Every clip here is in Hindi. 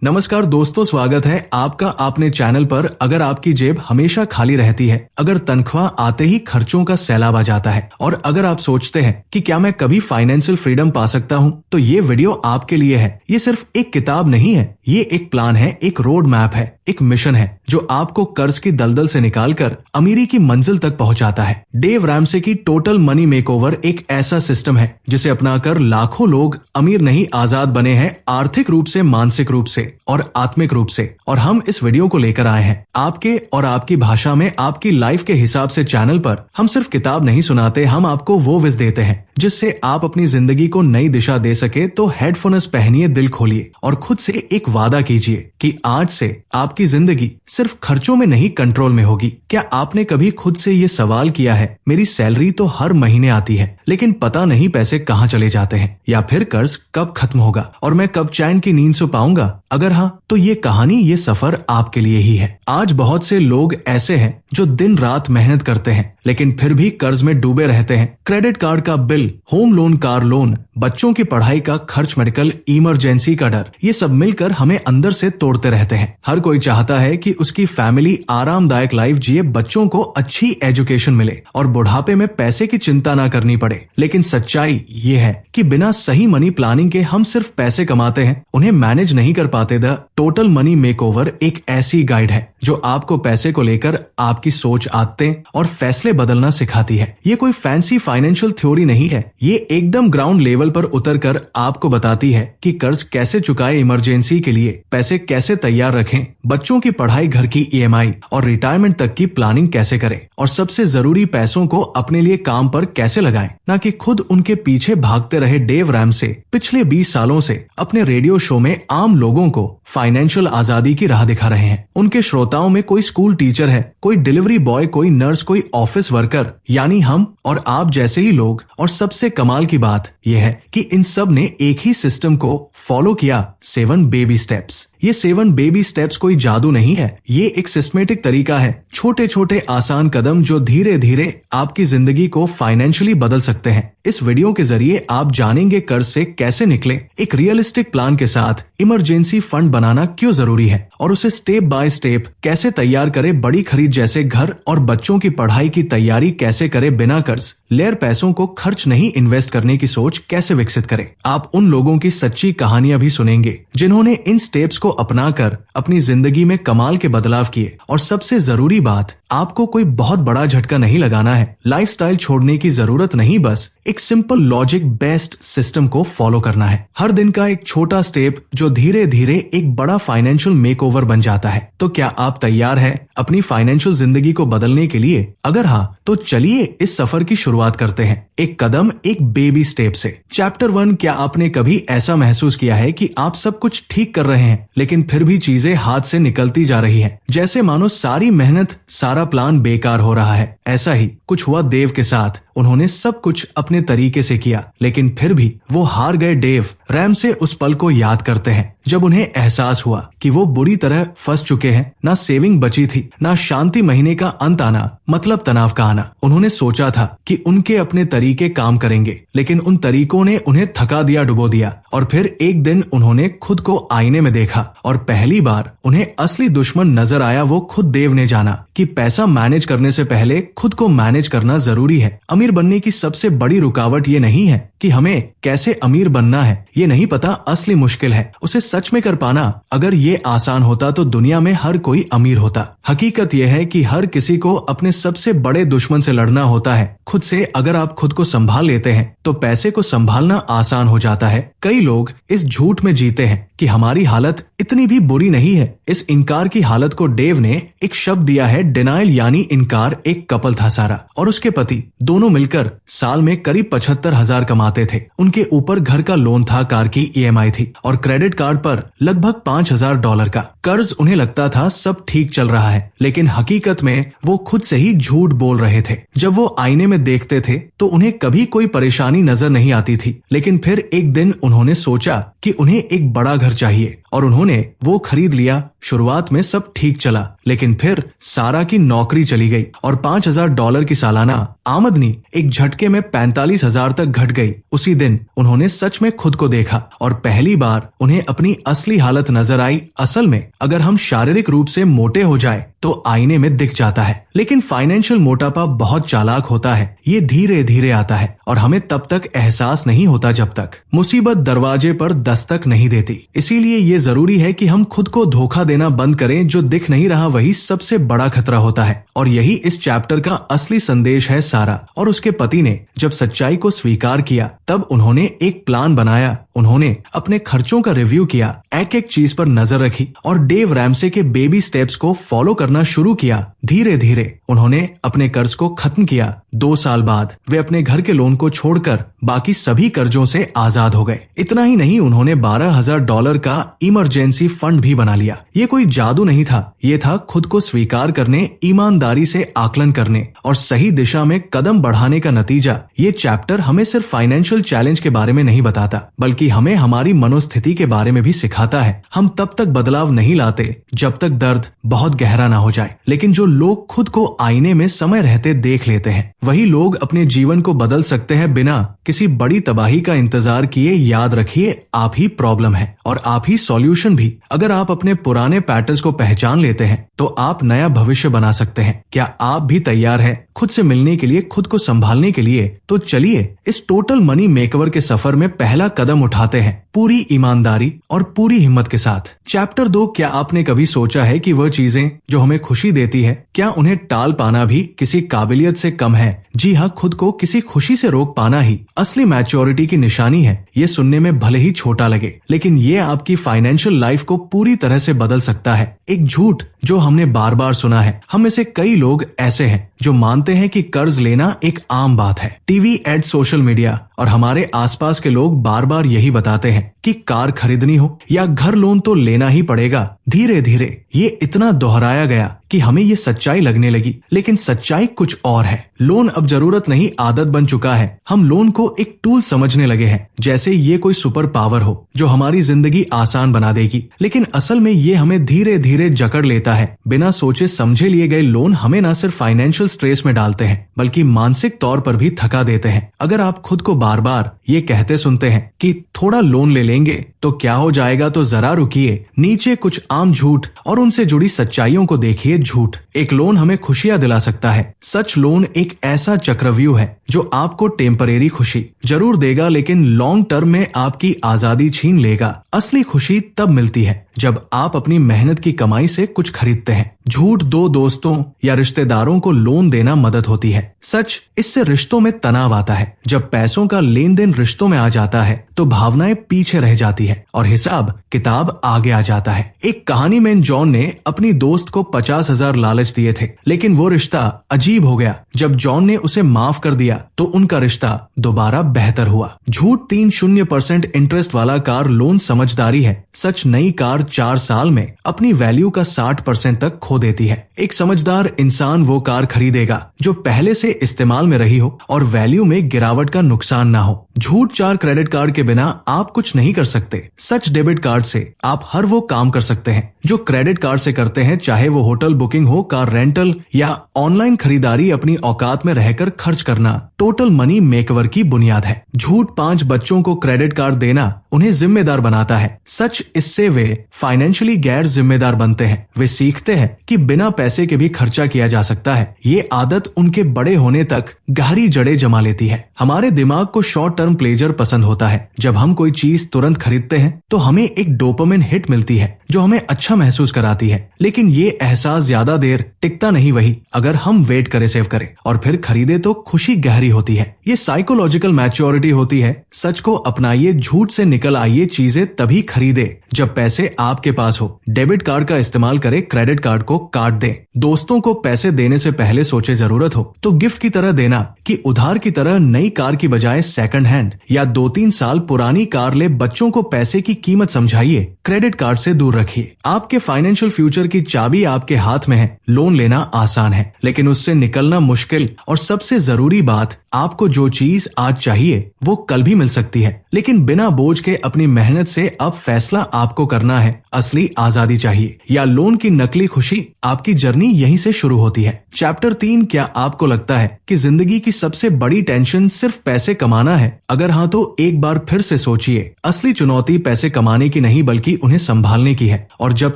नमस्कार दोस्तों, स्वागत है आपका अपने चैनल पर। अगर आपकी जेब हमेशा खाली रहती है, अगर तनख्वाह आते ही खर्चों का सैलाब आ जाता है और अगर आप सोचते हैं कि क्या मैं कभी फाइनेंशियल फ्रीडम पा सकता हूं, तो ये वीडियो आपके लिए है। ये सिर्फ एक किताब नहीं है, ये एक प्लान है, एक रोड मैप है, एक मिशन है जो आपको कर्ज की दलदल से निकालकर अमीरी की मंजिल तक पहुंचाता है। डेव रैमसे की टोटल मनी मेकओवर एक ऐसा सिस्टम है जिसे अपनाकर लाखों लोग अमीर नहीं आजाद बने हैं, आर्थिक रूप से, मानसिक रूप से और आत्मिक रूप से। और हम इस वीडियो को लेकर आए हैं आपके और आपकी भाषा में, आपकी लाइफ के हिसाब से चैनल पर। हम सिर्फ किताब नहीं सुनाते, हम आपको वो विज देते हैं जिससे आप अपनी जिंदगी को नई दिशा दे सके। तो हेडफोन्स पहनिए, दिल खोलिए और खुद से एक वादा कीजिए कि आज से आपकी जिंदगी सिर्फ खर्चों में नहीं, कंट्रोल में होगी। क्या आपने कभी खुद से ये सवाल किया है, मेरी सैलरी तो हर महीने आती है लेकिन पता नहीं पैसे कहाँ चले जाते हैं, या फिर कर्ज कब खत्म होगा और मैं कब चैन की नींद सो पाऊंगा? अगर हाँ, तो ये कहानी, ये सफर आपके लिए ही है। आज बहुत से लोग ऐसे हैं जो दिन रात मेहनत करते हैं लेकिन फिर भी कर्ज में डूबे रहते हैं। क्रेडिट कार्ड का bill, home loan, car loan, बच्चों की पढ़ाई का खर्च, मेडिकल इमरजेंसी का डर, ये सब मिलकर हमें अंदर से तोड़ते रहते हैं। हर कोई चाहता है कि उसकी फैमिली आरामदायक लाइफ जिए, बच्चों को अच्छी एजुकेशन मिले और बुढ़ापे में पैसे की चिंता ना करनी पड़े। लेकिन सच्चाई ये है कि बिना सही मनी प्लानिंग के हम सिर्फ पैसे कमाते हैं, उन्हें मैनेज नहीं कर पाते। द टोटल मनी मेकओवर एक ऐसी गाइड है जो आपको पैसे को लेकर आपकी सोच, आदतें और फैसले बदलना सिखाती है। ये कोई फैंसी फाइनेंशियल थ्योरी नहीं है, ये एकदम ग्राउंड लेवल पर उतरकर आपको बताती है कि कर्ज कैसे चुकाए, इमरजेंसी के लिए पैसे कैसे तैयार रखें, बच्चों की पढ़ाई, घर की ईएमआई और रिटायरमेंट तक की प्लानिंग कैसे करें, और सबसे जरूरी पैसों को अपने लिए काम पर कैसे लगाएं, ना कि खुद उनके पीछे भागते रहे। डेव रैमसे पिछले 20 सालों से अपने रेडियो शो में आम लोगों को फाइनेंशियल आजादी की राह दिखा रहे हैं। उनके श्रोताओं में कोई स्कूल टीचर है, कोई डिलीवरी बॉय, कोई नर्स, कोई ऑफिस वर्कर, यानी हम और आप जैसे ही लोग। और सबसे कमाल की बात यह है कि इन सब ने एक ही सिस्टम को फॉलो किया, 7 बेबी स्टेप्स। ये 7 बेबी स्टेप्स कोई जादू नहीं है, ये एक सिस्टमेटिक तरीका है, छोटे छोटे आसान कदम जो धीरे धीरे आपकी जिंदगी को फाइनेंशियली बदल सकते हैं। इस वीडियो के जरिए आप जानेंगे कर्ज से कैसे निकले, एक रियलिस्टिक प्लान के साथ इमरजेंसी फंड बनाना क्यों जरूरी है और उसे स्टेप बाय स्टेप कैसे तैयार करें, बड़ी खरीद जैसे घर और बच्चों की पढ़ाई की तैयारी कैसे करें बिना कर्ज, लेयर पैसों को खर्च नहीं, इन्वेस्ट करने की सोच कैसे विकसित करें। आप उन लोगों की सच्ची कहानियां भी सुनेंगे जिन्होंने इन स्टेप्स को अपनाकर अपनी जिंदगी में कमाल के बदलाव किए। और सबसे जरूरी बात, आपको कोई बहुत बड़ा झटका नहीं लगाना है, लाइफस्टाइल छोड़ने की जरूरत नहीं, बस एक सिंपल लॉजिक बेस्ड सिस्टम को फॉलो करना है। हर दिन का एक छोटा स्टेप जो धीरे धीरे एक बड़ा फाइनेंशियल मेकओवर बन जाता है। तो क्या आप तैयार हैं अपनी फाइनेंशियल जिंदगी को बदलने के लिए? अगर हाँ, तो चलिए इस सफर की शुरुआत करते हैं, एक कदम, एक बेबी स्टेप से। चैप्टर 1, क्या आपने कभी ऐसा महसूस किया है कि आप सब कुछ ठीक कर रहे हैं लेकिन फिर भी चीजें हाथ से निकलती जा रही हैं, जैसे मानो सारी मेहनत, सारा प्लान बेकार हो रहा है? ऐसा ही कुछ हुआ देव के साथ। उन्होंने सब कुछ अपने तरीके से किया लेकिन फिर भी वो हार गए। डेव रैमसे उस पल को याद करते हैं जब उन्हें एहसास हुआ कि वो बुरी तरह फंस चुके हैं। ना सेविंग बची थी, ना शांति, महीने का अंत आना मतलब तनाव का आना। उन्होंने सोचा था कि उनके अपने तरीके काम करेंगे लेकिन उन तरीकों ने उन्हें थका दिया, डुबो दिया। और फिर एक दिन उन्होंने खुद को आईने में देखा और पहली बार उन्हें असली दुश्मन नजर आया। वो खुद देव ने जाना कि पैसा मैनेज करने से पहले खुद को मैनेज करना जरूरी है। अमीर बनने की सबसे बड़ी रुकावट ये नहीं है कि हमें कैसे अमीर बनना है, ये नहीं पता, असली मुश्किल है उसे सच में कर पाना। अगर ये आसान होता तो दुनिया में हर कोई अमीर होता। हकीकत यह है कि हर किसी को अपने सबसे बड़े दुश्मन से लड़ना होता है, खुद से। अगर आप खुद को संभाल लेते हैं तो पैसे को संभालना आसान हो जाता है। कई लोग इस झूठ में जीते हैं कि हमारी हालत इतनी भी बुरी नहीं है। इस इनकार की हालत को डेव ने एक शब्द दिया है, डिनायल, यानी इनकार। एक कपल था, सारा और उसके पति, दोनों मिलकर साल में करीब 75,000 कमाते थे। उनके ऊपर घर का लोन था, कार की ईएमआई थी और क्रेडिट कार्ड पर लगभग $5,000 का कर्ज। उन्हें लगता था सब ठीक चल रहा है लेकिन हकीकत में वो खुद से ही झूठ बोल रहे थे। जब वो आईने में देखते थे तो उन्हें कभी कोई परेशानी नजर नहीं आती थी, लेकिन फिर एक दिन उन्होंने सोचा कि उन्हें एक बड़ा घर चाहिए और उन्होंने वो खरीद लिया। शुरुआत में सब ठीक चला लेकिन फिर सारा की नौकरी चली गई और $5,000 की सालाना आमदनी एक झटके में 45,000 तक घट गई। उसी दिन उन्होंने सच में खुद को देखा और पहली बार उन्हें अपनी असली हालत नजर आई। असल में अगर हम शारीरिक रूप से मोटे हो जाए तो आईने में दिख जाता है, लेकिन फाइनेंशियल मोटापा बहुत चालाक होता है। ये धीरे धीरे आता है और हमें तब तक एहसास नहीं होता जब तक मुसीबत दरवाजे पर दस्तक नहीं देती। इसीलिए ये जरूरी है कि हम खुद को धोखा देना बंद करें। जो दिख नहीं रहा वही सबसे बड़ा खतरा होता है और यही इस चैप्टर का असली संदेश है। सारा और उसके पति ने जब सच्चाई को स्वीकार किया तब उन्होंने एक प्लान बनाया। उन्होंने अपने खर्चों का रिव्यू किया, एक एक चीज पर नजर रखी और डेव रैमसे के बेबी स्टेप्स को फॉलो करना शुरू किया। धीरे धीरे उन्होंने अपने कर्ज को खत्म किया। 2 साल बाद वे अपने घर के लोन को छोड़कर बाकी सभी कर्जों से आजाद हो गए। इतना ही नहीं, उन्होंने $12,000 का इमरजेंसी फंड भी बना लिया। ये कोई जादू नहीं था, ये था खुद को स्वीकार करने, ईमानदारी से आकलन करने और सही दिशा में कदम बढ़ाने का नतीजा। ये चैप्टर हमें सिर्फ फाइनेंशियल चैलेंज के बारे में नहीं बताता, बल्कि हमें हमारी मनोस्थिति के बारे में भी सिखाता है। हम तब तक बदलाव नहीं लाते जब तक दर्द बहुत गहरा ना हो जाए, लेकिन जो लोग खुद को आईने में समय रहते देख लेते हैं वही लोग अपने जीवन को बदल सकते हैं बिना किसी बड़ी तबाही का इंतजार किए। याद रखिए, आप ही प्रॉब्लम है और आप ही सॉल्यूशन भी। अगर आप अपने पुराने पैटर्न्स को पहचान लेते हैं तो आप नया भविष्य बना सकते हैं। क्या आप भी तैयार हैं खुद से मिलने के लिए, खुद को संभालने के लिए? तो चलिए इस टोटल मनी मेकओवर के सफर में पहला कदम उठाते हैं, पूरी ईमानदारी और पूरी हिम्मत के साथ। चैप्टर 2, क्या आपने कभी सोचा है कि वह चीजें जो हमें खुशी देती है, क्या उन्हें टाल पाना भी किसी काबिलियत से कम है? जी हाँ, खुद को किसी खुशी से रोक पाना ही असली मैच्योरिटी की निशानी है। ये सुनने में भले ही छोटा लगे, लेकिन ये आपकी फाइनेंशियल लाइफ को पूरी तरह से बदल सकता है। एक झूठ जो हमने बार बार सुना है, हम में से कई लोग ऐसे हैं जो मानते हैं कि कर्ज लेना एक आम बात है। टीवी एड, सोशल मीडिया और हमारे आसपास के लोग बार बार यही बताते हैं कि कार खरीदनी हो या घर लोन तो लेना ही पड़ेगा। धीरे धीरे ये इतना दोहराया गया कि हमें ये सच्चाई लगने लगी, लेकिन सच्चाई कुछ और है। लोन अब जरूरत नहीं, आदत बन चुका है। हम लोन को एक टूल समझने लगे हैं, जैसे ये कोई सुपर पावर हो जो हमारी जिंदगी आसान बना देगी। लेकिन असल में ये हमें धीरे धीरे जकड़ लेता है। बिना सोचे समझे लिए गए लोन हमें न सिर्फ फाइनेंशियल स्ट्रेस में डालते हैं, बल्कि मानसिक तौर पर भी थका देते हैं। अगर आप खुद को बार बार ये कहते सुनते हैं कि थोड़ा लोन ले लेंगे तो क्या हो जाएगा, तो जरा रुकिए। नीचे कुछ आम झूठ और उनसे जुड़ी सच्चाइयों को देखिए। झूठ, एक लोन हमें खुशियां दिला सकता है। सच, लोन एक ऐसा चक्रव्यूह है जो आपको टेम्परेरी खुशी जरूर देगा, लेकिन लॉन्ग टर्म में आपकी आजादी छीन लेगा। असली खुशी तब मिलती है जब आप अपनी मेहनत की कमाई से कुछ खरीदते हैं। झूठ, 2 दोस्तों या रिश्तेदारों को लोन देना मदद होती है। सच, इससे रिश्तों में तनाव आता है। जब पैसों का लेन देन रिश्तों में आ जाता है तो भावनाएं पीछे रह जाती है और हिसाब किताब आगे आ जाता है। एक कहानी में जॉन ने अपनी दोस्त को 50,000 लालच दिए थे, लेकिन वो रिश्ता अजीब हो गया। जब जॉन ने उसे माफ कर दिया तो उनका रिश्ता दोबारा बेहतर हुआ। झूठ, 3% इंटरेस्ट वाला कार लोन समझदारी है। सच, नई कार 4 साल में अपनी वैल्यू का 60% तक खो देती है। एक समझदार इंसान वो कार खरीदेगा जो पहले से इस्तेमाल में रही हो और वैल्यू में गिरावट का नुकसान ना हो। झूठ, 4 क्रेडिट कार्ड के बिना आप कुछ नहीं कर सकते। सच, डेबिट कार्ड से आप हर वो काम कर सकते हैं जो क्रेडिट कार्ड से करते हैं, चाहे वो होटल बुकिंग हो, कार रेंटल या ऑनलाइन खरीदारी। अपनी औकात में रहकर खर्च करना टोटल मनी मेकओवर की बुनियाद है। झूठ, 5 बच्चों को क्रेडिट कार्ड देना उन्हें जिम्मेदार बनाता है। सच, इससे वे फाइनेंशियली गैर जिम्मेदार बनते हैं। वे सीखते हैं कि बिना पैसे के भी खर्चा किया जा सकता है। ये आदत उनके बड़े होने तक गहरी जड़ें जमा लेती है। हमारे दिमाग को शॉर्ट टर्म प्लेजर पसंद होता है। जब हम कोई चीज तुरंत खरीदते हैं तो हमें एक डोपामिन हिट मिलती है जो हमें अच्छा महसूस कराती है, लेकिन ये एहसास ज्यादा देर टिकता नहीं। वही अगर हम वेट करें, सेव करें और फिर खरीदे तो खुशी गहरी होती है। ये साइकोलॉजिकल मैच्योरिटी होती है। सच को अपनाइए, झूठ से निकल आइए। चीजें तभी खरीदे जब पैसे आपके पास हो। डेबिट कार्ड का इस्तेमाल करें, क्रेडिट कार्ड को काट दें। दोस्तों को पैसे देने से पहले सोचे, जरूरत हो तो गिफ्ट की तरह देना कि उधार की तरह। नई कार की बजाय सेकंड हैंड या 2-3 साल पुरानी कार ले। बच्चों को पैसे की कीमत समझाइए, क्रेडिट कार्ड से दूर रखिए। आपके फाइनेंशियल फ्यूचर की चाबी आपके हाथ में है। लोन लेना आसान है, लेकिन उससे निकलना मुश्किल। और सबसे जरूरी बात, आपको जो चीज आज चाहिए वो कल भी मिल सकती है, लेकिन बिना बोझ के अपनी मेहनत से अब फैसला आपको करना है। असली आजादी चाहिए या लोन की नकली खुशी, आपकी जर्नी यहीं से शुरू होती है। चैप्टर 3, क्या आपको लगता है कि जिंदगी की सबसे बड़ी टेंशन सिर्फ पैसे कमाना है? अगर हाँ तो एक बार फिर से सोचिए, असली चुनौती पैसे कमाने की नहीं बल्कि उन्हें संभालने की है। और जब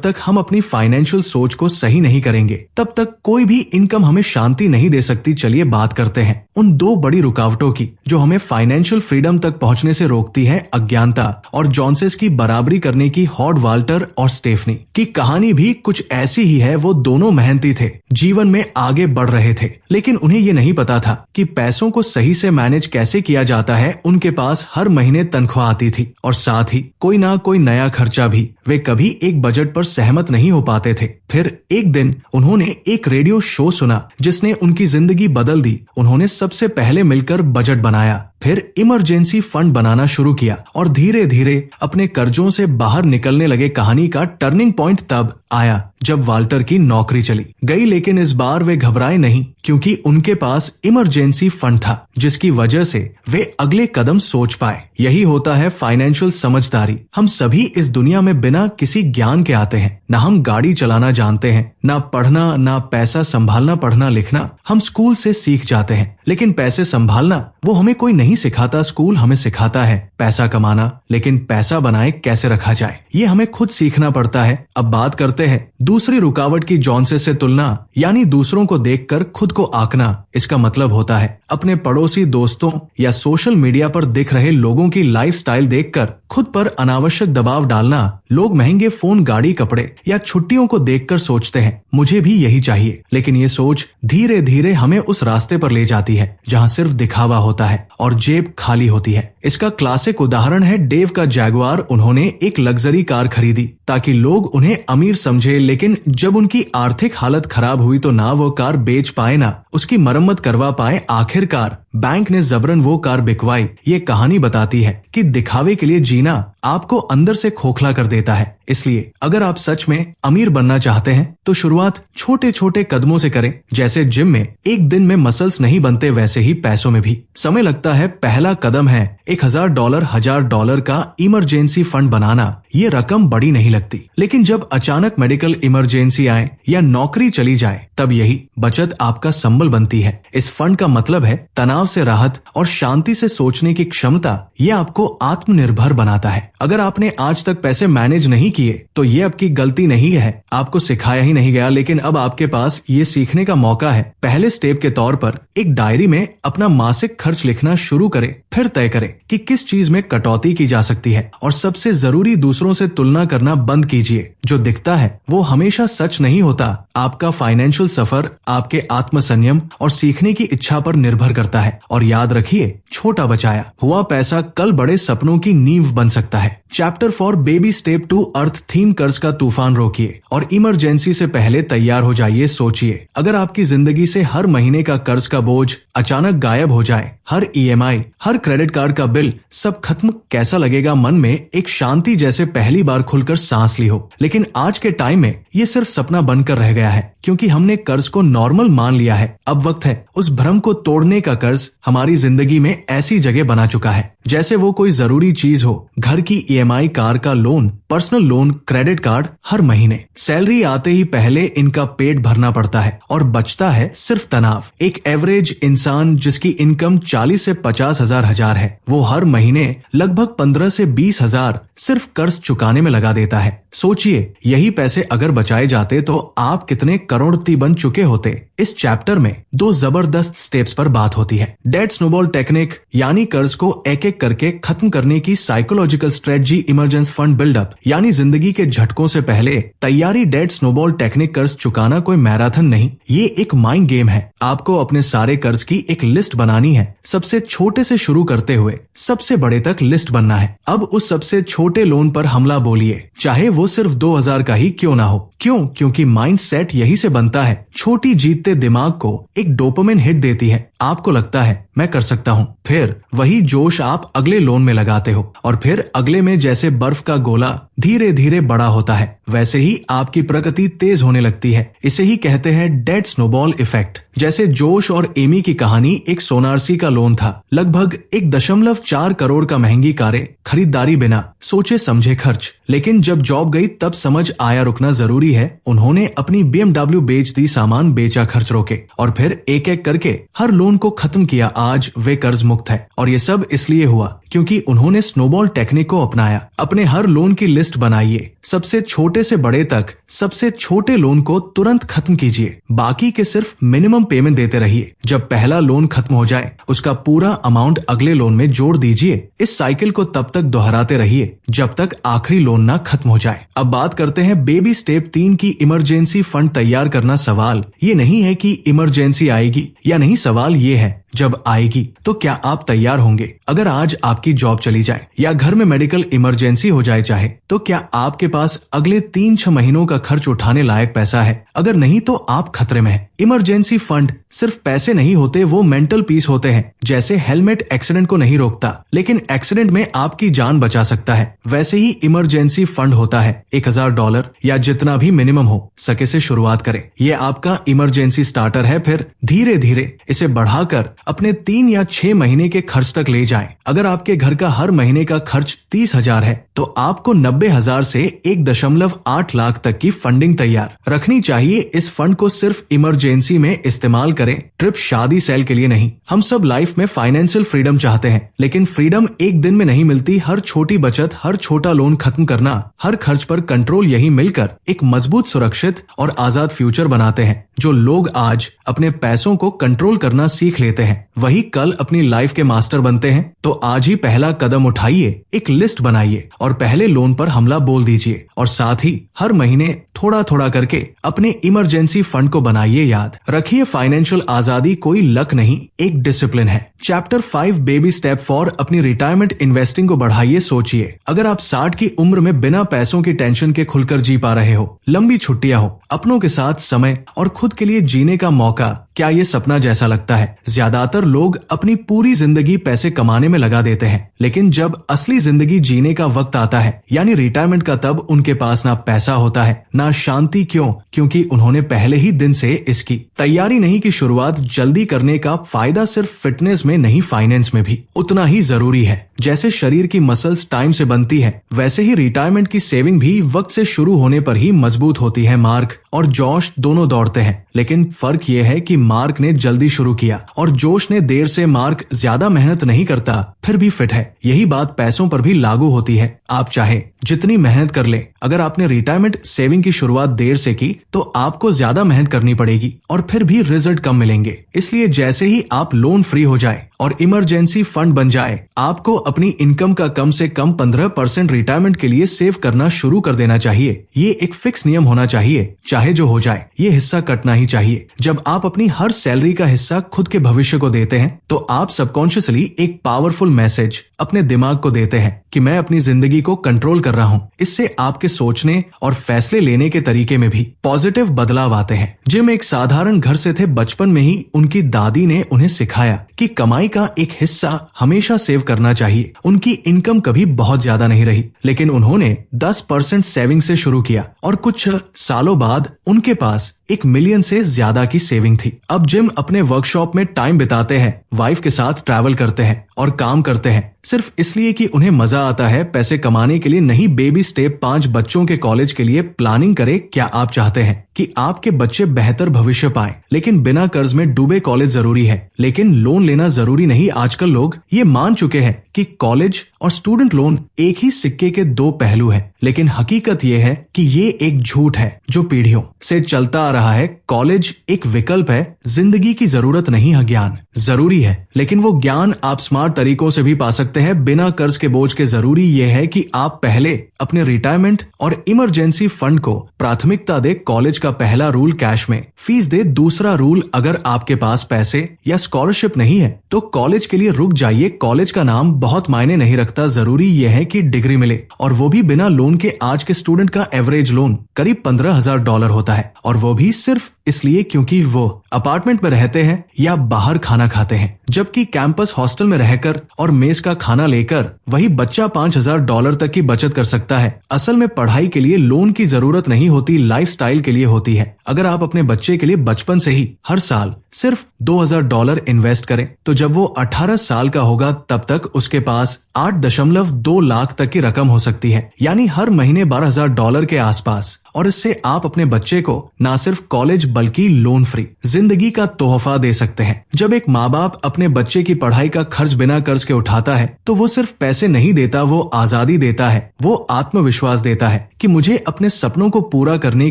तक हम अपनी फाइनेंशियल सोच को सही नहीं करेंगे तब तक कोई भी इनकम हमें शांति नहीं दे सकती। चलिए बात करते हैं उन 2 बड़ी रुकावटों की जो हमें फाइनेंशियल फ्रीडम तक पहुंचने से रोकती है, अज्ञानता और जॉन्सेस की बराबरी करने की। हॉड वाल्टर और स्टेफनी की कहानी भी कुछ ऐसी ही है। वो दोनों मेहनती थे, जीवन में आगे बढ़ रहे थे, लेकिन उन्हें ये नहीं पता था कि पैसों को सही से मैनेज कैसे किया जाता है। उनके पास हर महीने तनख्वाह आती थी और साथ ही कोई ना कोई नया खर्चा भी। वे कभी एक बजट पर सहमत नहीं हो पाते थे। फिर एक दिन उन्होंने एक रेडियो शो सुना जिसने उनकी जिंदगी बदल दी। उन्होंने सबसे पहले मिलकर बजट बनाया, फिर इमरजेंसी फंड बनाना शुरू किया और धीरे धीरे अपने कर्जों से बाहर निकलने लगे। कहानी का टर्निंग पॉइंट तब आया जब वाल्टर की नौकरी चली गई, लेकिन इस बार वे घबराए नहीं क्योंकि उनके पास इमरजेंसी फंड था जिसकी वजह से वे अगले कदम सोच पाए। यही होता है फाइनेंशियल समझदारी। हम सभी इस दुनिया में बिना किसी ज्ञान के आते हैं। ना हम गाड़ी चलाना जानते हैं, ना पढ़ना, ना पैसा संभालना, पढ़ना लिखना हम स्कूल से सीख जाते हैं, लेकिन पैसे संभालना वो हमें कोई नहीं सिखाता। स्कूल हमें सिखाता है पैसा कमाना, लेकिन पैसा बनाए कैसे रखा जाए ये हमें खुद सीखना पड़ता है। अब बात करते हैं दूसरी रुकावट की, जॉन्सेस से तुलना, यानी दूसरों को देखकर खुद को आंकना। इसका मतलब होता है अपने पड़ोसी, दोस्तों या सोशल मीडिया पर दिख रहे लोगों की लाइफस्टाइल देखकर खुद पर अनावश्यक दबाव डालना। लोग महंगे फोन, गाड़ी, कपड़े या छुट्टियों को देखकर सोचते हैं मुझे भी यही चाहिए, लेकिन ये सोच धीरे धीरे हमें उस रास्ते पर ले जाती है जहां सिर्फ दिखावा होता है और जेब खाली होती है। इसका क्लासिक उदाहरण है डेव का जैगुआर। उन्होंने एक लग्जरी कार खरीदी ताकि लोग उन्हें अमीर समझे, लेकिन जब उनकी आर्थिक हालत खराब हुई तो ना वो कार बेच पाए ना उसकी मरम्मत करवा पाए। आखिरकार बैंक ने जबरन वो कार बिकवाई। ये कहानी बताती है कि दिखावे के लिए जीना आपको अंदर से खोखला कर देता है। इसलिए अगर आप सच में अमीर बनना चाहते हैं तो शुरुआत छोटे छोटे कदमों से करें। जैसे जिम में एक दिन में मसल्स नहीं बनते, वैसे ही पैसों में भी समय लगता है। पहला कदम है $1000, $1000 का इमरजेंसी फंड बनाना। ये रकम बड़ी नहीं लगती, लेकिन जब अचानक मेडिकल इमरजेंसी आए या नौकरी चली जाए तब यही बचत आपका संबल बनती है। इस फंड का मतलब है तनाव से राहत और शांति से सोचने की क्षमता। ये आपको आत्मनिर्भर बनाता है। अगर आपने आज तक पैसे मैनेज नहीं किए तो ये आपकी गलती नहीं है, आपको सिखाया ही नहीं गया, लेकिन अब आपके पास ये सीखने का मौका है। पहले स्टेप के तौर पर एक डायरी में अपना मासिक खर्च लिखना शुरू करें, फिर तय करें कि किस चीज में कटौती की जा सकती है और सबसे जरूरी दूसरों से तुलना करना बंद कीजिए। जो दिखता है वो हमेशा सच नहीं होता। आपका फाइनेंशियल सफर आपके आत्मसंयम और सीखने की इच्छा पर निर्भर करता है। और याद रखिए, छोटा बचाया हुआ पैसा कल बड़े सपनों की नींव बन सकता है। चैप्टर 4 बेबी स्टेप टू अर्थ थीम, कर्ज का तूफान रोकिए और इमरजेंसी से पहले तैयार हो जाइए। सोचिए, अगर आपकी जिंदगी से हर महीने का कर्ज का बोझ अचानक गायब हो जाए, हर EMI, हर क्रेडिट कार्ड का बिल सब खत्म, कैसा लगेगा? मन में एक शांति जैसे पहली बार खुलकर सांस ली हो। लेकिन आज के टाइम में ये सिर्फ सपना बनकर रह गया है, क्योंकि हमने कर्ज को नॉर्मल मान लिया है। अब वक्त है उस भ्रम को तोड़ने का। कर्ज हमारी जिंदगी में ऐसी जगह बना चुका है जैसे वो कोई जरूरी चीज हो। घर की EMI, कार का loan, personal loan, credit card, हर महीने सैलरी आते ही पहले इनका पेट भरना पड़ता है और बचता है सिर्फ तनाव। एक एवरेज इंसान जिसकी इनकम 40 से 50 हजार है, वो हर महीने लगभग 15 से 20 हजार सिर्फ कर्ज चुकाने में लगा देता है। सोचिए, यही पैसे अगर बचाए जाते तो आप कितने करोड़पति बन चुके होते। इस चैप्टर में 2 जबरदस्त स्टेप्स पर बात होती है। डेट स्नोबॉल टेक्निक, यानी कर्ज को एक एक करके खत्म करने की psychological strategy. Emergency fund buildup, यानी जिंदगी के झटकों से पहले तैयारी। डेट स्नोबॉल टेक्निक, कर्ज चुकाना कोई मैराथन नहीं, ये एक माइंड गेम है। आपको अपने सारे कर्ज की एक लिस्ट बनानी है, सबसे छोटे से शुरू करते हुए सबसे बड़े तक लिस्ट बनना है। अब उस सबसे छोटे लोन पर हमला बोलिए, चाहे वो सिर्फ 2000 का ही क्यों ना हो। क्यों? क्योंकि माइंड सेट यही से बनता है। छोटी जीतते दिमाग को एक डोपामिन हिट देती है। आपको लगता है मैं कर सकता हूँ, फिर वही जोश आप अगले लोन में लगाते हो और फिर अगले में। जैसे बर्फ का गोला धीरे धीरे बड़ा होता है, वैसे ही आपकी प्रगति तेज होने लगती है। इसे ही कहते हैं डेट स्नोबॉल इफेक्ट। जैसे जोश और एमी की कहानी एक सोनारसी का लोन था, लगभग 1.4 करोड़ का महंगी कारें, खरीदारी बिना सोचे समझे खर्च। लेकिन जब जॉब गई तब समझ आया रुकना जरूरी है। उन्होंने अपनी BMW बेच दी, सामान बेचा, खर्च रोके और फिर एक एक करके हर लोन को खत्म किया। आज वे कर्ज मुक्त है और ये सब इसलिए हुआ क्योंकि उन्होंने स्नोबॉल टेक्निक को अपनाया। अपने हर लोन की लिस्ट बनाइए, सबसे छोटे से बड़े तक सबसे छोटे लोन को तुरंत खत्म कीजिए, बाकी के सिर्फ मिनिमम पेमेंट देते रहिए। जब पहला लोन खत्म हो जाए उसका पूरा अमाउंट अगले लोन में जोड़ दीजिए। इस साइकिल को तब तक दोहराते रहिए जब तक आखिरी लोन ना खत्म हो जाए। अब बात करते हैं बेबी स्टेप 3 की, इमरजेंसी फंड तैयार करना। सवाल ये नहीं है कि इमरजेंसी आएगी या नहीं, सवाल ये है जब आएगी तो क्या आप तैयार होंगे। अगर आज आपकी जॉब चली जाए या घर में मेडिकल इमरजेंसी हो जाए चाहे, तो क्या आपके पास अगले 3-6 महीनों का खर्च उठाने लायक पैसा है। अगर नहीं तो आप खतरे में हैं। इमरजेंसी फंड सिर्फ पैसे नहीं होते, वो मेंटल पीस होते हैं। जैसे हेलमेट एक्सीडेंट को नहीं रोकता लेकिन एक्सीडेंट में आपकी जान बचा सकता है, वैसे ही इमरजेंसी फंड होता है। $1000 या जितना भी मिनिमम हो सके से शुरुआत करें। ये आपका इमरजेंसी स्टार्टर है, फिर धीरे धीरे इसे बढ़ाकर अपने 3 या 6 महीने के खर्च तक ले जाएं। अगर आपके घर का हर महीने का खर्च 30,000 है तो आपको 90,000 से 1.8 लाख तक की फंडिंग तैयार रखनी चाहिए। इस फंड को सिर्फ इमरजेंसी में इस्तेमाल करें, ट्रिप, शादी, सेल के लिए नहीं। हम सब लाइफ में फाइनेंशियल फ्रीडम चाहते हैं, लेकिन फ्रीडम एक दिन में नहीं मिलती। हर छोटी बचत, हर छोटा लोन खत्म करना, हर खर्च पर कंट्रोल, यही मिलकर एक मजबूत, सुरक्षित और आजाद फ्यूचर बनाते हैं। जो लोग आज अपने पैसों को कंट्रोल करना सीख लेते हैं वही कल अपनी लाइफ के मास्टर बनते हैं। तो आज ही पहला कदम उठाइए, एक लिस्ट बनाइए और पहले लोन पर हमला बोल दीजिए और साथ ही हर महीने थोड़ा थोड़ा करके अपने इमरजेंसी फंड को बनाइए। याद रखिए, फाइनेंशियल आजादी कोई लक नहीं, एक डिसिप्लिन है। चैप्टर 5 बेबी स्टेप 4, अपनी रिटायरमेंट इन्वेस्टिंग को बढ़ाइए। सोचिए, अगर आप 60 की उम्र में बिना पैसों की टेंशन के खुलकर जी पा रहे हो, लंबी छुट्टियां हो, अपनों के साथ समय और खुद के लिए जीने का मौका, क्या ये सपना जैसा लगता है। ज्यादातर लोग अपनी पूरी जिंदगी पैसे कमाने में लगा देते हैं, लेकिन जब असली जिंदगी जीने का वक्त आता है यानी रिटायरमेंट का, तब उनके पास ना पैसा होता है ना शांति। क्यों? क्योंकि उन्होंने पहले ही दिन से इसकी तैयारी नहीं की। शुरुआत जल्दी करने का फायदा सिर्फ फिटनेस में नहीं, फाइनेंस में भी उतना ही जरूरी है। जैसे शरीर की मसल्स टाइम से बनती है, वैसे ही रिटायरमेंट की सेविंग भी वक्त से शुरू होने पर ही मजबूत होती है। मार्क और जोश दोनों दौड़ते हैं, लेकिन फर्क ये है कि मार्क ने जल्दी शुरू किया और जोश ने देर से। मार्क ज्यादा मेहनत नहीं करता फिर भी फिट है। यही बात पैसों पर भी लागू होती है। आप चाहे जितनी मेहनत कर ले, अगर आपने रिटायरमेंट सेविंग की शुरुआत देर से की तो आपको ज्यादा मेहनत करनी पड़ेगी और फिर भी रिजल्ट कम मिलेंगे। इसलिए जैसे ही आप लोन फ्री हो जाए और इमरजेंसी फंड बन जाए, आपको अपनी इनकम का कम से कम 15% रिटायरमेंट के लिए सेव करना शुरू कर देना चाहिए। ये एक फिक्स नियम होना चाहिए, चाहे जो हो जाए, ये हिस्सा कटना ही चाहिए। जब आप अपनी हर सैलरी का हिस्सा खुद के भविष्य को देते हैं तो आप सबकॉन्शियसली एक पावरफुल मैसेज अपने दिमाग को देते हैं कि मैं अपनी जिंदगी को कंट्रोल कर रहा हूँ। इससे आपके सोचने और फैसले लेने के तरीके में भी पॉजिटिव बदलाव आते हैं। जिम एक साधारण घर से थे। बचपन में ही उनकी दादी ने उन्हें सिखाया कि कमाई का एक हिस्सा हमेशा सेव करना चाहिए। उनकी इनकम कभी बहुत ज्यादा नहीं रही, लेकिन उन्होंने 10% सेविंग से शुरू किया और कुछ सालों बाद उनके पास 1 मिलियन से ज्यादा की सेविंग थी। अब जिम अपने वर्कशॉप में टाइम बिताते हैं, वाइफ के साथ ट्रैवल करते हैं और काम करते हैं सिर्फ इसलिए कि उन्हें मजा आता है, पैसे कमाने के लिए नहीं। बेबी स्टेप 5, बच्चों के कॉलेज के लिए प्लानिंग करें। क्या आप चाहते हैं कि आपके बच्चे बेहतर भविष्य पाएं, लेकिन बिना कर्ज में डूबे? कॉलेज जरूरी है, लेकिन लोन लेना जरूरी नहीं। आजकल लोग ये मान चुके हैं कि कॉलेज और स्टूडेंट लोन एक ही सिक्के के 2 पहलू हैं, लेकिन हकीकत ये है कि ये एक झूठ है जो पीढ़ियों से चलता आ रहा है। कॉलेज एक विकल्प है, जिंदगी की जरूरत नहीं है। ज्ञान जरूरी है, लेकिन वो ज्ञान आप स्मार्ट तरीकों से भी पा सकते हैं बिना कर्ज के बोझ के। जरूरी ये है कि आप पहले अपने रिटायरमेंट और इमरजेंसी फंड को प्राथमिकता दे। कॉलेज का पहला रूल कैश में फीस दे। दूसरा रूल, अगर आपके पास पैसे या स्कॉलरशिप नहीं है तो कॉलेज के लिए रुक जाइए। कॉलेज का नाम बहुत मायने नहीं रखता, जरूरी यह है कि डिग्री मिले, और वो भी बिना लोन के। आज के स्टूडेंट का एवरेज लोन करीब $15,000 होता है, और वो भी सिर्फ इसलिए क्योंकि वो अपार्टमेंट में रहते हैं या बाहर खाना खाते हैं, जबकि कैंपस हॉस्टल में रहकर और मेस का खाना लेकर वही बच्चा $5,000 तक की बचत कर सकता है। असल में पढ़ाई के लिए लोन की जरूरत नहीं होती, लाइफस्टाइल के लिए होती है। अगर आप अपने बच्चे के लिए बचपन से ही हर साल सिर्फ $2,000 इन्वेस्ट करें तो जब वो 18 साल का होगा तब तक उसके पास 8.2 लाख तक की रकम हो सकती है, यानी हर महीने $12,000 के आसपास। और इससे आप अपने बच्चे को न सिर्फ कॉलेज बल्कि लोन फ्री जिंदगी का तोहफा दे सकते हैं। जब एक माँ बाप अपने बच्चे की पढ़ाई का खर्च बिना कर्ज के उठाता है तो वो सिर्फ पैसे नहीं देता, वो आजादी देता है, वो आत्मविश्वास देता है कि मुझे अपने सपनों को पूरा करने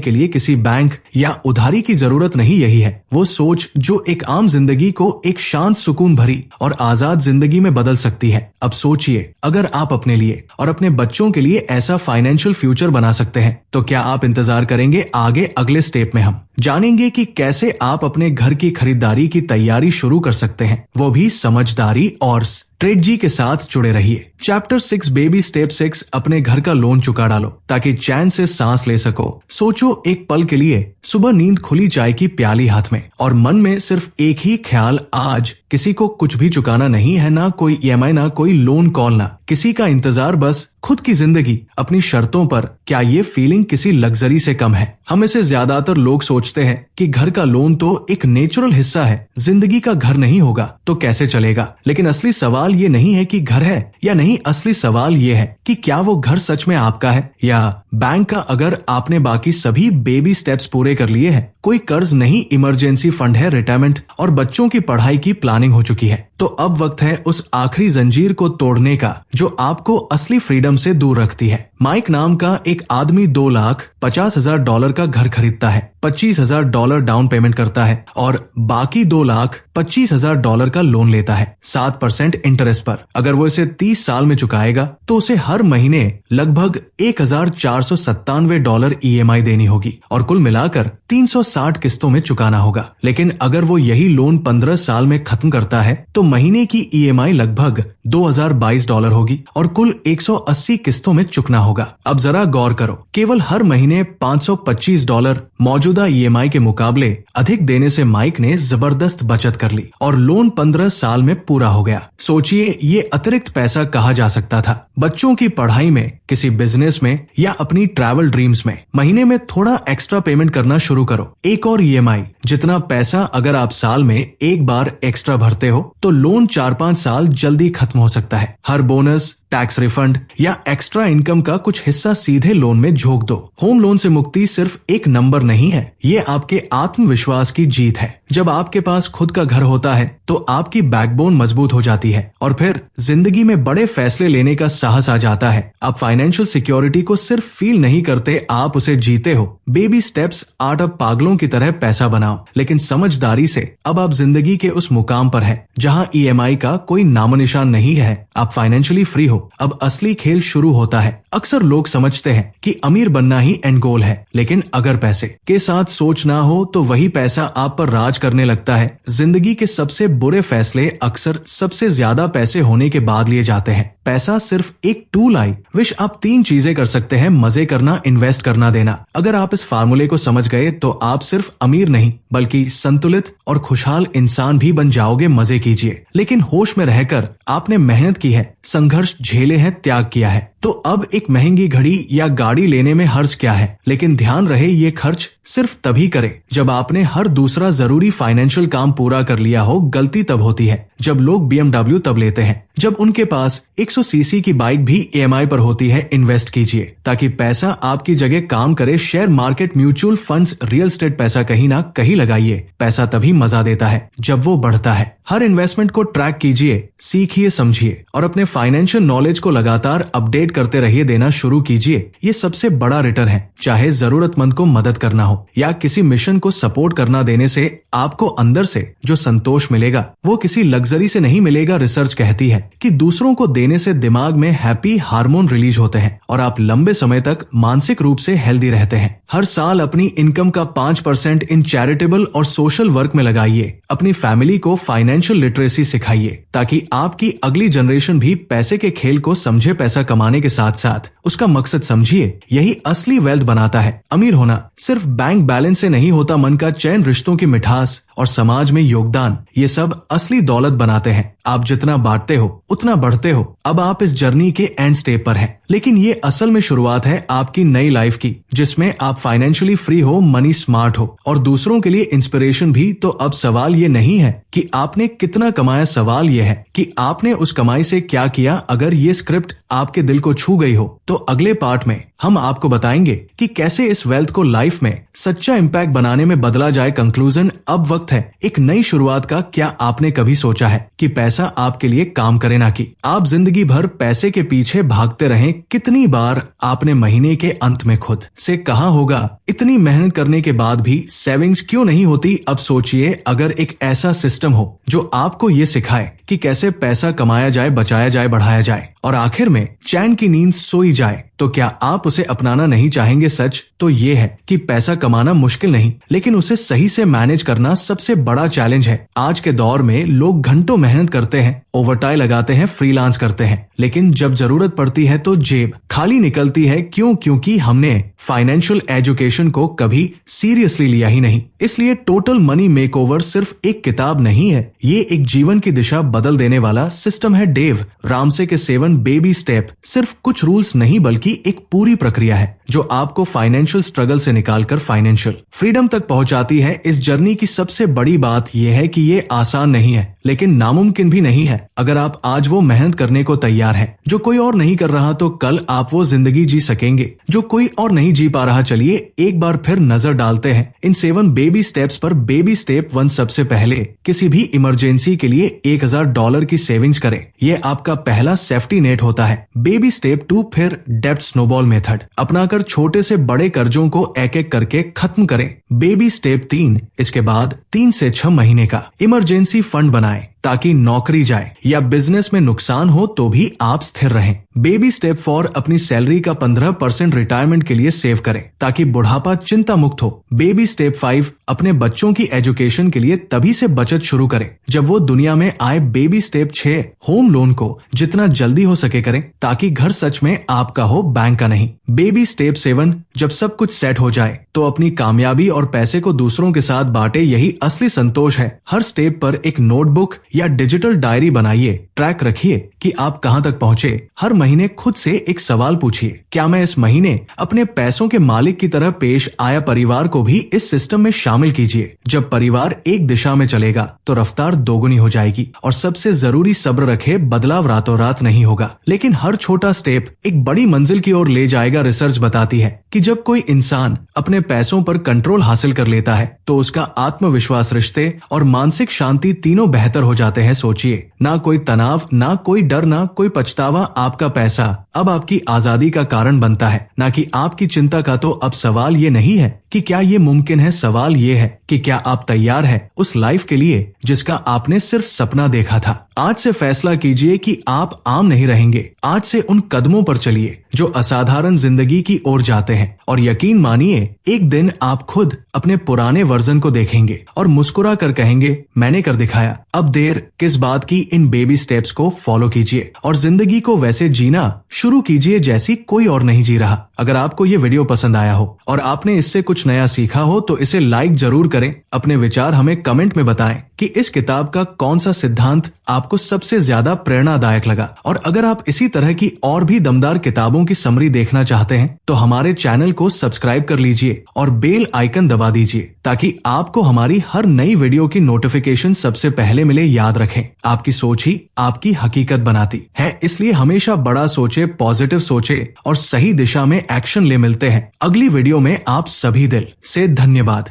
के लिए किसी बैंक या उधारी की जरूरत नहीं। यही है वो सोच जो एक आम जिंदगी को एक शांत, सुकून भरी और आजाद जिंदगी में बदल सकती है। अब सोचिए, अगर आप अपने लिए और अपने बच्चों के लिए ऐसा फाइनेंशियल फ्यूचर बना सकते हैं तो क्या आप इंतजार करेंगे? आगे अगले स्टेप में हम जानेंगे कि कैसे आप अपने घर की खरीदारी की तैयारी शुरू कर सकते हैं, वो भी समझदारी और स्ट्रेटजी के साथ। जुड़े रहिए। चैप्टर 6 बेबी स्टेप 6 अपने घर का लोन चुका डालो ताकि चैन से सांस ले सको। सोचो एक पल के लिए, सुबह नींद खुली चाय की प्याली हाथ में और मन में सिर्फ एक ही ख्याल, आज किसी को कुछ भी चुकाना नहीं है, ना कोई EMI, ना कोई लोन कॉल, ना किसी का इंतजार, बस खुद की जिंदगी अपनी शर्तों पर। क्या ये फीलिंग किसी लग्जरी से कम है? हम से ज्यादातर लोग सोचते हैं कि घर का लोन तो एक नेचुरल हिस्सा है, जिंदगी का घर नहीं होगा तो कैसे चलेगा। लेकिन असली सवाल ये नहीं है कि घर है या नहीं, असली सवाल ये है कि क्या वो घर सच में आपका है या बैंक का। अगर आपने बाकी सभी बेबी स्टेप्स पूरे कर लिए हैं, कोई कर्ज नहीं, इमरजेंसी फंड है, रिटायरमेंट और बच्चों की पढ़ाई की प्लानिंग हो चुकी है, तो अब वक्त है उस आखिरी जंजीर को तोड़ने का जो आपको असली फ्रीडम से दूर रखती है। माइक नाम का एक आदमी $2,50,000 का घर खरीदता है, $25,000 डाउन पेमेंट करता है और बाकी $2,25,000 का लोन लेता है 7% इंटरेस्ट पर। अगर वो इसे 30 साल में चुकाएगा तो उसे हर महीने लगभग $1,497 EMI देनी होगी और कुल मिलाकर 360 किस्तों में चुकाना होगा। लेकिन अगर वो यही लोन 15 साल में खत्म करता है तो महीने की EMI लगभग $2,022 होगी और कुल 180 किस्तों में चुकना होगा। अब जरा गौर करो, केवल हर महीने $525 मौजूदा EMI के मुकाबले अधिक देने से माइक ने जबरदस्त बचत कर ली और लोन 15 साल में पूरा हो गया। सोचिए, ये अतिरिक्त पैसा कहाँ जा सकता था? बच्चों की पढ़ाई में, किसी बिजनेस में या अपनी ट्रैवल ड्रीम्स में। महीने में थोड़ा एक्स्ट्रा पेमेंट करना शुरू करो। एक और EMI जितना पैसा अगर आप साल में एक बार एक्स्ट्रा भरते हो तो लोन 4-5 साल जल्दी खत्म हो सकता है। हर बोनस, टैक्स रिफंड या एक्स्ट्रा इनकम का कुछ हिस्सा सीधे लोन में झोंक दो। होम लोन से मुक्ति सिर्फ एक नंबर नहीं है, ये आपके आत्मविश्वास की जीत है। जब आपके पास खुद का घर होता है तो आपकी बैकबोन मजबूत हो जाती है और फिर जिंदगी में बड़े फैसले लेने का साहस आ जाता है। आप फाइनेंशियल सिक्योरिटी को सिर्फ फील नहीं करते, आप उसे जीते हो। बेबी स्टेप्स 8 अब पागलों की तरह पैसा बनाओ, लेकिन समझदारी से। अब आप जिंदगी के उस मुकाम पर है जहां EMI का कोई नामो निशान नहीं है, आप फाइनेंशियली फ्री हो। अब असली खेल शुरू होता है। अक्सर लोग समझते हैं कि अमीर बनना ही एंड गोल है, लेकिन अगर पैसे के साथ सोच ना हो तो वही पैसा आप पर राज करने लगता है। जिंदगी के सबसे बुरे फैसले अक्सर सबसे ज्यादा पैसे होने के बाद लिए जाते हैं। पैसा सिर्फ एक टूल आई। विश आप 3 चीजें कर सकते हैं: मजे करना, इन्वेस्ट करना, देना। अगर आप इस फार्मूले को समझ गए तो आप सिर्फ अमीर नहीं बल्कि संतुलित और खुशहाल इंसान भी बन जाओगे। मजे कीजिए, लेकिन होश में रहकर। आपने मेहनत की है, संघर्ष झेले हैं, त्याग किया है। तो अब एक महंगी घड़ी या गाड़ी लेने में हर्ज क्या है? लेकिन ध्यान रहे, ये खर्च सिर्फ तभी करें जब आपने हर दूसरा जरूरी फाइनेंशियल काम पूरा कर लिया हो। गलती तब होती है जब लोग BMW तब लेते हैं जब उनके पास 100 सीसी की बाइक भी EMI पर होती है। इन्वेस्ट कीजिए ताकि पैसा आपकी जगह काम करे। Share market, mutual funds, real estate, पैसा कहीं ना कहीं लगाइए। पैसा तभी मजा देता है जब वो बढ़ता है। हर इन्वेस्टमेंट को ट्रैक कीजिए, सीखिए, समझिए और अपने फाइनेंशियल नॉलेज को लगातार अपडेट करते रहिए। देना शुरू कीजिए, ये सबसे बड़ा रिटर्न है। चाहे जरूरतमंद को मदद करना हो या किसी मिशन को सपोर्ट करना, देने से आपको अंदर से जो संतोष मिलेगा वो किसी लग्जरी से नहीं मिलेगा। रिसर्च कहती है कि दूसरों को देने से दिमाग में हैप्पी हार्मोन रिलीज होते हैं और आप लंबे समय तक मानसिक रूप से हेल्दी रहते हैं। हर साल अपनी इनकम का 5% इन चैरिटेबल और सोशल वर्क में लगाइए। अपनी फैमिली को फाइनेंशियल लिटरेसी सिखाइए ताकि आपकी अगली जनरेशन भी पैसे के खेल को समझे। पैसा कमाने के साथ साथ उसका मकसद समझिए, यही असली वेल्थ बनाता है। अमीर होना सिर्फ बैंक बैलेंस से नहीं होता, मन का चैन, रिश्तों की मिठास और समाज में योगदान, ये सब असली दौलत बनाते हैं। आप जितना बांटते हो उतना बढ़ते हो। अब आप इस जर्नी के एंड स्टेप पर हैं, लेकिन ये असल में शुरुआत है आपकी नई लाइफ की, जिसमें आप फाइनेंशियली फ्री हो, मनी स्मार्ट हो और दूसरों के लिए इंस्पिरेशन भी। तो अब सवाल ये नहीं है कि आपने कितना कमाया, सवाल ये है कि आपने उस कमाई से क्या किया। अगर ये स्क्रिप्ट आपके दिल को छू गई हो तो अगले पार्ट में हम आपको बताएंगे कि कैसे इस वेल्थ को लाइफ में सच्चा इम्पैक्ट बनाने में बदला जाए। कंक्लूजन, अब वक्त है एक नई शुरुआत का। क्या आपने कभी सोचा है कि पैसा आपके लिए काम करे, ना कि आप जिंदगी भर पैसे के पीछे भागते रहें? कितनी बार आपने महीने के अंत में खुद से कहा होगा, इतनी मेहनत करने के बाद भी सेविंग्स क्यों नहीं होती? अब सोचिए, अगर एक ऐसा सिस्टम हो जो आपको ये सिखाए कि कैसे पैसा कमाया जाए, बचाया जाए, बढ़ाया जाए और आखिर में चैन की नींद सोई जाए, तो क्या आप उसे अपनाना नहीं चाहेंगे? सच तो ये है कि पैसा कमाना मुश्किल नहीं, लेकिन उसे सही से मैनेज करना सबसे बड़ा चैलेंज है। आज के दौर में लोग घंटों मेहनत करते हैं, ओवरटाइम लगाते हैं, फ्रीलांस करते हैं, लेकिन जब जरूरत पड़ती है तो जेब खाली निकलती है। क्यों? क्योंकि हमने फाइनेंशियल एजुकेशन को कभी सीरियसली लिया ही नहीं। इसलिए टोटल मनी मेकओवर सिर्फ एक किताब नहीं है, ये एक जीवन की दिशा बदल देने वाला सिस्टम है। डेव रामसे के 7 बेबी स्टेप सिर्फ कुछ रूल्स नहीं, बल्कि एक पूरी प्रक्रिया है जो आपको फाइनेंशियल स्ट्रगल से निकालकर फाइनेंशियल फ्रीडम तक पहुंचाती है। इस जर्नी की सबसे बड़ी बात यह है कि ये आसान नहीं है, लेकिन नामुमकिन भी नहीं है। अगर आप आज वो मेहनत करने को तैयार हैं जो कोई और नहीं कर रहा, तो कल आप वो जिंदगी जी सकेंगे जो कोई और नहीं जी पा रहा। चलिए एक बार फिर नजर डालते हैं इन 7 बेबी स्टेप्स पर। बेबी स्टेप 1, सबसे पहले किसी भी इमरजेंसी के लिए $1000 की सेविंग्स करें। ये आपका पहला सेफ्टी नेट होता है। बेबी स्टेप 2, फिर डेब्ट स्नोबॉल मेथड अपनाकर छोटे से बड़े कर्जों को एक एक करके खत्म करें। बेबी स्टेप 3, इसके बाद 3 से 6 महीने का इमरजेंसी फंड बनाएं ताकि नौकरी जाए या बिजनेस में नुकसान हो तो भी आप स्थिर रहें। बेबी स्टेप 4, अपनी सैलरी का 15% रिटायरमेंट के लिए सेव करें ताकि बुढ़ापा चिंता मुक्त हो। बेबी स्टेप 5, अपने बच्चों की एजुकेशन के लिए तभी से बचत शुरू करें जब वो दुनिया में आए। बेबी स्टेप 6, होम लोन को जितना जल्दी हो सके करें ताकि घर सच में आपका हो, बैंक का नहीं। बेबी स्टेप 7, जब सब कुछ सेट हो जाए तो अपनी कामयाबी और पैसे को दूसरों के साथ बांटे, यही असली संतोष है। हर स्टेप पर एक नोटबुक या डिजिटल डायरी बनाइए, ट्रैक रखिए कि आप कहां तक पहुंचे। हर महीने खुद से एक सवाल पूछिए, क्या मैं इस महीने अपने पैसों के मालिक की तरह पेश आया? परिवार को भी इस सिस्टम में शामिल कीजिए। जब परिवार एक दिशा में चलेगा तो रफ्तार दोगुनी हो जाएगी। और सबसे जरूरी, सब्र रखे, बदलाव रातों रात नहीं होगा, लेकिन हर छोटा स्टेप एक बड़ी मंजिल की ओर ले जाएगा। रिसर्च बताती है कि जब कोई इंसान अपने पैसों पर कंट्रोल हासिल कर लेता है तो उसका आत्मविश्वास, रिश्ते और मानसिक शांति तीनों बेहतर हो जाते हैं। सोचिए, ना कोई तनाव, ना कोई डर, ना कोई पछतावा। आपका पैसा अब आपकी आजादी का कारण बनता है, ना कि आपकी चिंता का। तो अब सवाल ये नहीं है कि क्या ये मुमकिन है, सवाल ये है कि क्या आप तैयार हैं उस लाइफ के लिए जिसका आपने सिर्फ सपना देखा था। आज से फैसला कीजिए कि आप आम नहीं रहेंगे। आज से उन कदमों पर चलिए जो असाधारण जिंदगी की ओर जाते हैं, और यकीन मानिए, एक दिन आप खुद अपने पुराने वर्जन को देखेंगे और मुस्कुरा कर कहेंगे, मैंने कर दिखाया। अब देर किस बात की? इन बेबी स्टेप्स को फॉलो कीजिए और जिंदगी को वैसे जीना शुरू कीजिए जैसी कोई और नहीं जी रहा। अगर आपको ये वीडियो पसंद आया हो और आपने इससे कुछ नया सीखा हो तो इसे लाइक जरूर करें। अपने विचार हमें कमेंट में बताएं कि इस किताब का कौन सा सिद्धांत आपको सबसे ज्यादा प्रेरणादायक लगा। और अगर आप इसी तरह की और भी दमदार किताबों की समरी देखना चाहते हैं तो हमारे चैनल को सब्सक्राइब कर लीजिए और बेल आइकन दबा दीजिए ताकि आपको हमारी हर नई वीडियो की नोटिफिकेशन सबसे पहले मिले। याद रखें, आपकी सोच ही आपकी हकीकत बनाती है, इसलिए हमेशा बड़ा सोचे, पॉजिटिव सोचे और सही दिशा में एक्शन ले। मिलते हैं अगली वीडियो में। आप सभी दिल से धन्यवाद।